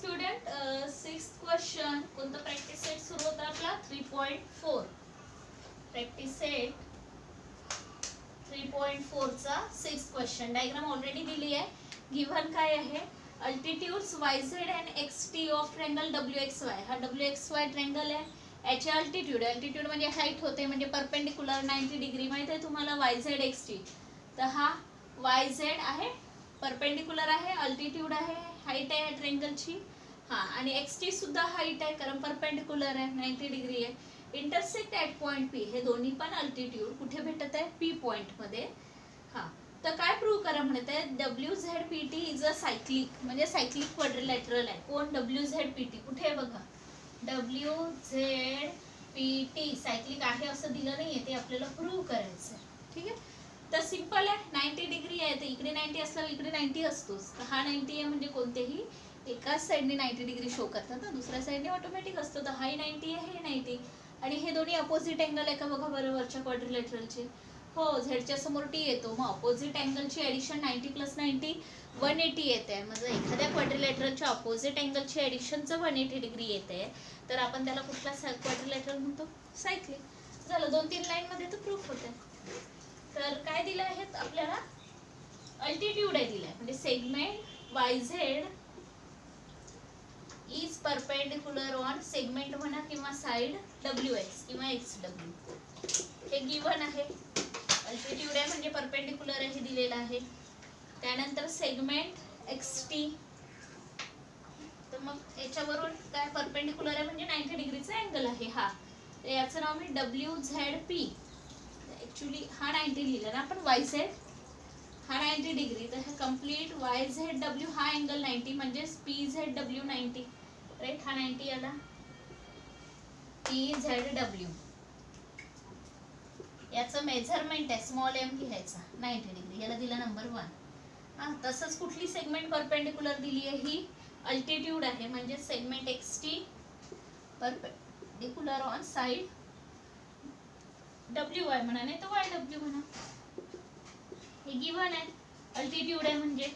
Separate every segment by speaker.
Speaker 1: Student, 6th question कोणता practice set सुरू होता आपला 3.4 प्रॅक्टिस सेट 3.4 चा 6th क्वेश्चन. डायग्राम ऑलरेडी दिली आहे. गिव्हन काय आहे, altitudes YZ and XT of triangle WXY. हा WXY ट्रँगल आहे, याचे अल्टिट्यूड म्हणजे हाईट होते, म्हणजे परपेंडिक्युलर 90 डिग्री माहित आहे तुम्हाला YZ XT. तर हा YZ आहे, परपेंडिक्युलर आहे, अल्टिट्यूड आहे, हाईट आहे ट्रँगलची. हा आणि XT सुद्धा हाईट आहे कारण परपेंडिक्युलर आहे, 90 डिग्री आहे. Intersect at point P. हे दोन्ही पण अल्टिट्यूड कुठे भेटत आहे, P पॉइंट मध्ये. हा तर काय प्रूव्ह करा म्हणत आहे, WZPT इज अ सायक्लिक, म्हणजे सायक्लिक क्वाड्रिलॅटरल आहे. कोण, WZPT कुठे आहे बघा, WZPT सायक्लिक आहे असं दिलं नाहीये, ते आपल्याला प्रूव्ह करायचं आहे. ठीक आहे, तर सिंपल आहे. 90 डिग्री आहे तर इकडे 90 असल्यावर इकडे 90 असतोच. तर हा 90 आहे म्हणजे कोणतेही एकाच साईडने 90 डिग्री शो करतात ना, दुसऱ्या साईडने ऑटोमॅटिक असतो. तर हाही 90 आहे, हे 90. आणि हे दोन्ही अपोजिट अँगल आहे का बघा बरं वरच्या क्वाड्रिलॅटरलचे. हो, झेडच्या समोर T येतो, मग अपोजिट अँगलची ॲडिशन 90 + 90 180 येते. म्हणजे एखाद्या क्वाड्रिलॅटरलच्या अपोजिट अँगलची ॲडिशनचं 180 डिग्री येते, तर आपण त्याला कुठला क्वाड्रिलॅटरल म्हणतो, सायक्लिक. झालं, 2-3 लाईनमध्ये तर प्रूफ होते. तर काय दिलं आहे आपल्याला, अल्टिट्यूड आहे दिलाय, म्हणजे segment YZ is perpendicular on segment म्हणा किंवा साइड WX किंवा XW. हे गिव्हन आहे. अल्टिट्यूड आहे म्हणजे परपेंडिक्युलर आहे, हे दिलेलं आहे. त्यानंतर सेगमेंट XT, तर मग याच्यावरून काय परपेंडिक्युलर आहे म्हणजे 90 डिग्रीचा अँगल आहे हा. तर याचं नाव मी WZP. ॲक्च्युली हा 90 लिहिलं ना आपण, YZ हा 90 डिग्री, तर हा कम्प्लीट YZW हा अँगल 90 म्हणजे PZW 90, राईट. हा 90 आला, PZW. याचं मेजरमेंट आहे, स्मॉल m घ्यायचा, 90 डिग्री, याला दिला नंबर 1. हां, तसंच कुठली सेगमेंट परपेंडिक्युलर दिली आहे, ही अल्टिट्यूड आहे म्हणजे segment XT perpendicular on side WY म्हणा, नाही तर YW म्हणा. हे गिव्हन आहे, अल्टिट्यूड आहे म्हणजे.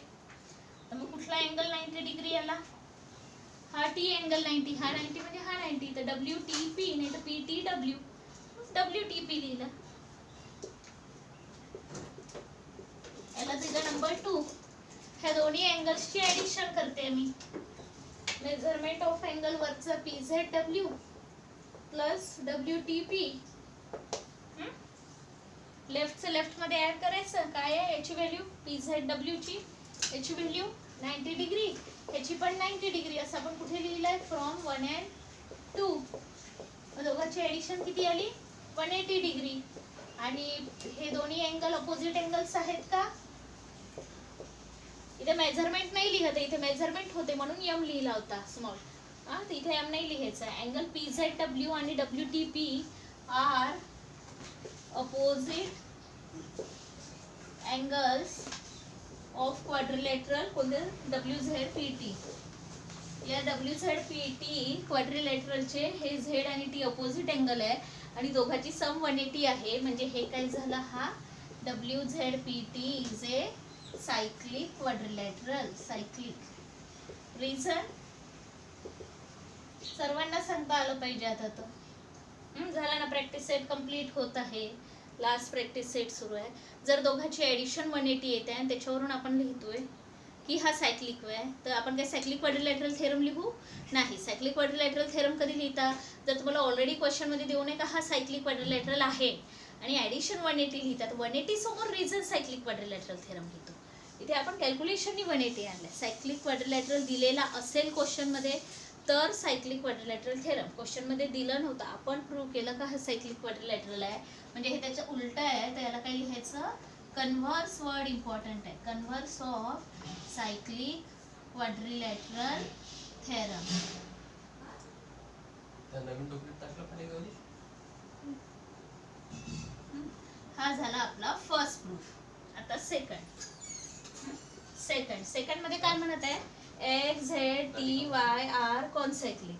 Speaker 1: तर मग कुठला अँगल 90 डिग्री आला, हा T अँगल 90, हा 90 म्हणजे हा 90, तर WTP नाही तर PTW, WTP लिहिलं. याला दिलं नंबर 2. ह्या दोन्ही अँगल्सची ॲडिशन करते मी. मेजरमेंट ऑफ अँगल वरचा PZW प्लस WTP, लेफ्टचं लेफ्ट मध्ये ऍड करायचं. काय आहे याची व्हॅल्यू, PZW ची याची व्हॅल्यू 90 डिग्री, याची पण 90 डिग्री, असं आपण कुठे लिहिलंय, फ्रॉम 1 and 2. दोघांची ॲडिशन किती आली, 180 डिग्री. आणि हे दोन्ही अँगल अपोजिट अँगल्स आहेत का, इथे मेजरमेंट नाही लिहत, इथे मेजरमेंट होते म्हणून m लिहिला होता स्मॉल. हा, इथे m नाही लिहायचा. अँगल PZW आणि WTP are opposite angles of quadrilateral कोणते, WZPT. या WZPT क्वाड्रिलॅटरलचे हे Z आणि T अपोजिट अँगल आहे आणि दोघांची सम 180 आहे, म्हणजे हे काय झालं, हा WZPT is a cyclic quadrilateral. Cyclic. Reason सर्वांना सांगता आलं पाहिजे. आता तर झाला ना, प्रॅक्टिस सेट कंप्लीट होत आहे, लास्ट प्रॅक्टिस सेट सुरू आहे. जर दोघांची ॲडिशन 180 येते आणि त्याच्यावरून आपण लिहितोय की हा सायक्लिक आहे, तर आपण काय सायक्लिक क्वाड्रिलॅटरल थेरम लिहू नाही. सायक्लिक क्वाड्रिलॅटरल थेरम कधी लिहिता, जर तुम्हाला ऑलरेडी क्वेश्चनमध्ये देऊ नये का हा सायक्लिक क्वाड्रिलॅटरल आहे आणि ॲडिशन 180 लिहितात, 180 समोर रिझन सायक्लिक क्वाड्रिलॅटरल थेरम लिहितो. इथे आपण कॅल्क्युलेशननी 180 आणलं. सायक्लिक क्वाड्रिलॅटरल दिलेला असेल क्वेश्चनमध्ये तर सायक्लिक क्वाड्रिलॅटरल थेरम. क्वेश्चनमध्ये दिलं नव्हतं, आपण प्रूव्ह केलं का हा सायक्लिक क्वाड्रिलॅटरल आहे, म्हणजे हे त्याचं उलट आहे, तर याला काय लिहायचं, कन्व्हर्स वर्ड इम्पॉर्टंट आहे, converse of cyclic quadrilateral theorem. हा झाला आपला फर्स्ट प्रूफ. आता सेकंड मध्ये काय म्हणत आहे, XZTY आर कॉन्सायक्लिक.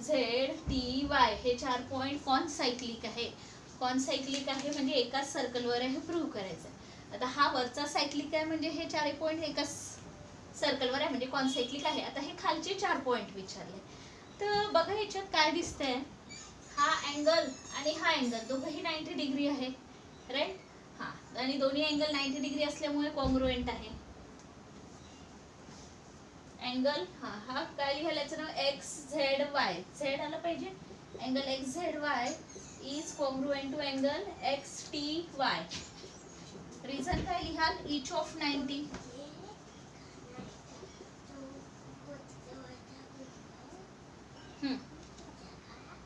Speaker 1: XZTY हे 4 पॉइंट कॉन्सायक्लिक आहे. कॉन्सायक्लिक आहे म्हणजे एकाच सर्कलवर आहे, हे प्रूव्ह करायचं आहे. आता हा वरचा सायक्लिक आहे म्हणजे हे 4 पॉइंट एकाच सर्कलवर आहे म्हणजे कॉन्साइक्लिक आहे. आता हे खालचे 4 पॉईंट विचारले, तर बघा याच्यात काय दिसतंय, हा अँगल आणि हा अँगल दोघंही 90 डिग्री आहे, राईट. हा, आणि दोन्ही अँगल 90 डिग्री असल्यामुळे कॉन्ग्रुएंट आहे. अँगल हा काय लिहायचं नाव, एक्स झेड वाय, झेड आलं पाहिजे. Angle X Z Y is congruent to angle X T Y. Reason काय लिहाल, each of 90.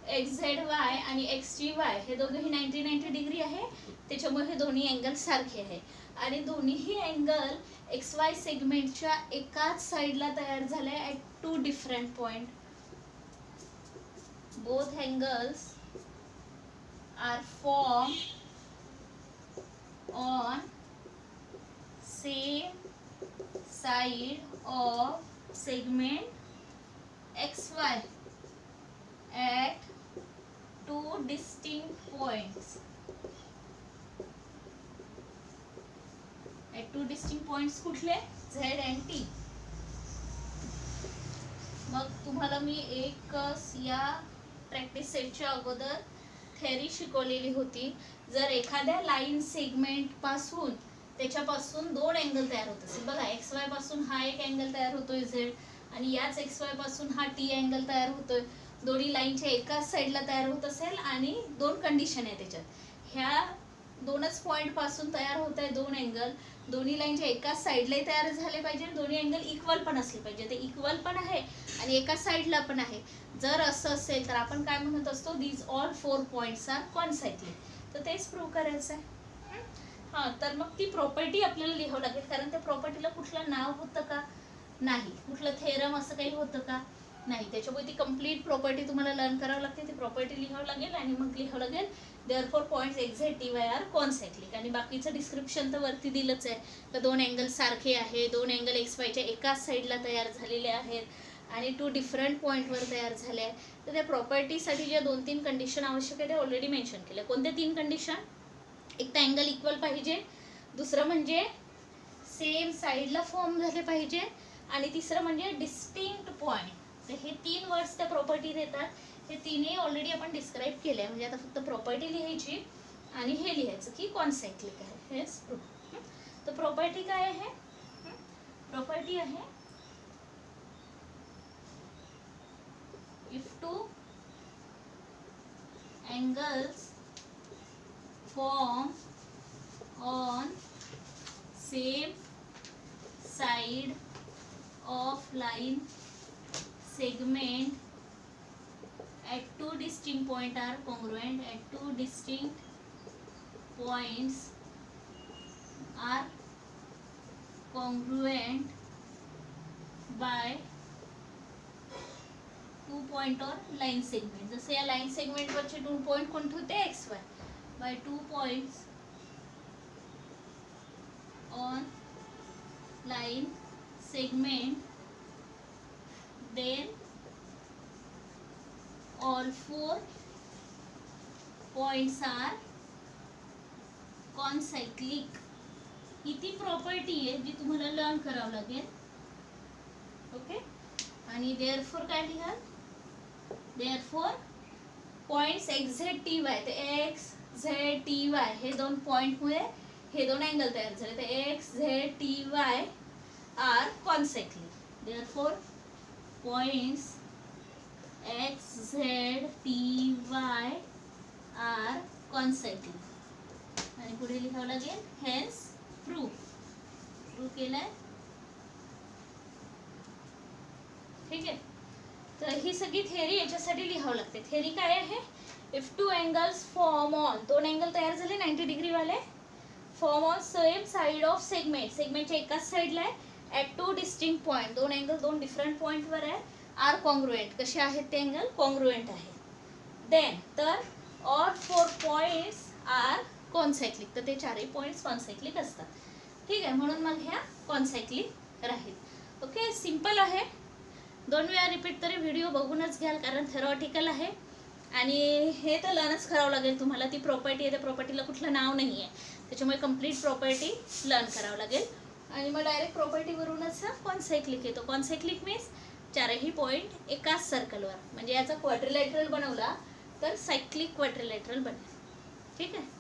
Speaker 1: X Z Y आणि एक्स टी वाय हे दोघेही 90 डिग्री आहे, त्याच्यामुळे हे दोन्ही अँगल सारखे आहे. आणि दोन्हीही अँगल एक्स वाय सेगमेंटच्या एकाच साईडला तयार झाले at 2 different point. Both angles are form on same side of segment X Y at 2 distinct points. At 2 distinct points कुठले, Z and T. मग तुम्हाला मी एक या प्रॅक्टिस सेटच्या अगोदर थेअरी शिकवलेली होती. जर एखाद्या लाईन सेगमेंट पासून त्याच्यापासून 2 अँगल तयार होत असेल, बघा एक्स वाय पासून हा एक अँगल तयार होतोय Z, आणि याच एक्स वाय पासून हा T अँगल तयार होतोय, दोन्ही लाईनच्या एकाच साईडला तयार होत असेल आणि 2 कंडिशन आहे त्याच्यात. ह्या 2च पॉईंट पासून तयार होत आहे 2 अँगल, दोन्ही लाईनच्या एकाच साईडलाही तयार झाले पाहिजे, दोन्ही अँगल इक्वल पण असले पाहिजे. ते इक्वल पण आहे आणि एकाच साईडला पण आहे. जर असं असेल तर आपण काय म्हणत असतो, these all 4 points are concyclic. तर तेच प्रूव्ह करायचं आहे. हां, तर मग ती प्रॉपर्टी आपल्याला लिहावं लागेल, कारण त्या प्रॉपर्टीला कुठलं नाव होतं का, नाही. कुठलं थेरम असं काही होतं का, नाही. त्याच्यामुळे ती कंप्लीट प्रॉपर्टी तुम्हाला लर्न करावं लागते. ती प्रॉपर्टी लिहावं लागेल आणि मग लिहावं लागेल therefore points X Z T Y are concyclic. आणि बाकीचं डिस्क्रिप्शन तर वरती दिलंच आहे, तर 2 अँगल सारखे आहे, 2 अँगल एक्स वायच्या एकाच साईडला तयार झालेले आहेत आणि 2 डिफरंट पॉईंटवर तयार झाले आहे. तर त्या प्रॉपर्टीसाठी ज्या 2-3 कंडिशन आवश्यक आहे त्या ऑलरेडी मेन्शन केल्या. कोणत्या 3 कंडिशन, एक तर अँगल इक्वल पाहिजे, दुसरं म्हणजे सेम साईडला फॉर्म झाले पाहिजे, आणि तिसरं म्हणजे डिस्टिंक्ट पॉईंट. तर हे 3 वर्ड्स त्या प्रॉपर्टी देतात. हे तिन्ही ऑलरेडी आपण डिस्क्राईब केले आहे, म्हणजे आता फक्त प्रॉपर्टी लिहायची आणि हे लिहायचं की कॉन्साइक्लिक आहे, हेच प्रूफ. तर प्रॉपर्टी काय आहे, प्रॉपर्टी आहे if 2 angles form on same side of line segment at 2 distinct points are congruent, at 2 distinct points are congruent by 2 point or line segment. जसे या लाइन सेगमेंट वरचे 2 पॉइंट कोणते होते, x Y, by 2 points on line segment, then all 4 points are concyclic. ही ती property आहे जी तुम्हाला learn करावं लागेल. ओके, आणि देअरफॉर काय लिहाल, therefore points X Z T Y, ते एक्स झेड टी वाय हे 2 पॉइंटमुळे हे 2 अँगल तयार झाले. तर X Z T Y are concyclic. Therefore points x z t y are concyclic. आणि पुढे लिहावं लागेल hence प्रूव्ह केलंय. ठीक आहे, तर ही सगळी थेअरी याच्यासाठी लिहावं लागते. थेअरी काय आहे, if 2 angles form on, 2 angle तयार झाले 90 डिग्री वाले, form on same side of segment, सेगमेंटच्या एकाच साईडला आहे, at 2 distinct point, 2 angle 2 different पॉईंटवर आहे, आर कॉन्ग्रुएंट, कसे आहेत ते अँगल, कॉन्ग्रुएंट आहे. देन तर ऑल 4 पॉईंट्स आर कॉन्साइक्लिक, तर ते 4ही पॉईंट्स कॉन्साइक्लिक असतात. ठीक आहे, म्हणून मग ह्या कॉन्साइक्लिक राहील. ओके, सिम्पल आहे. 2 वेळा रिपीट तरी व्हिडिओ बघूनच घ्याल, कारण थेरॉटिकल आहे आणि हे तर लर्नच करावं लागेल तुम्हाला. ती प्रॉपर्टी आहे, त्या प्रॉपर्टीला कुठलं नाव नाही आहे, त्याच्यामुळे कंप्लीट प्रॉपर्टी लर्न करावं लागेल. आणि मग डायरेक्ट प्रॉपर्टीवरूनच हा कॉन्सायक्लिक येतो. कॉन्सायक्लिक मीन्स चारही पॉईंट एकाच सर्कलवर, म्हणजे याचा क्वाड्रिलॅटरल बनवला तर सायक्लिक क्वाड्रिलॅटरल बनेल. ठीक आहे.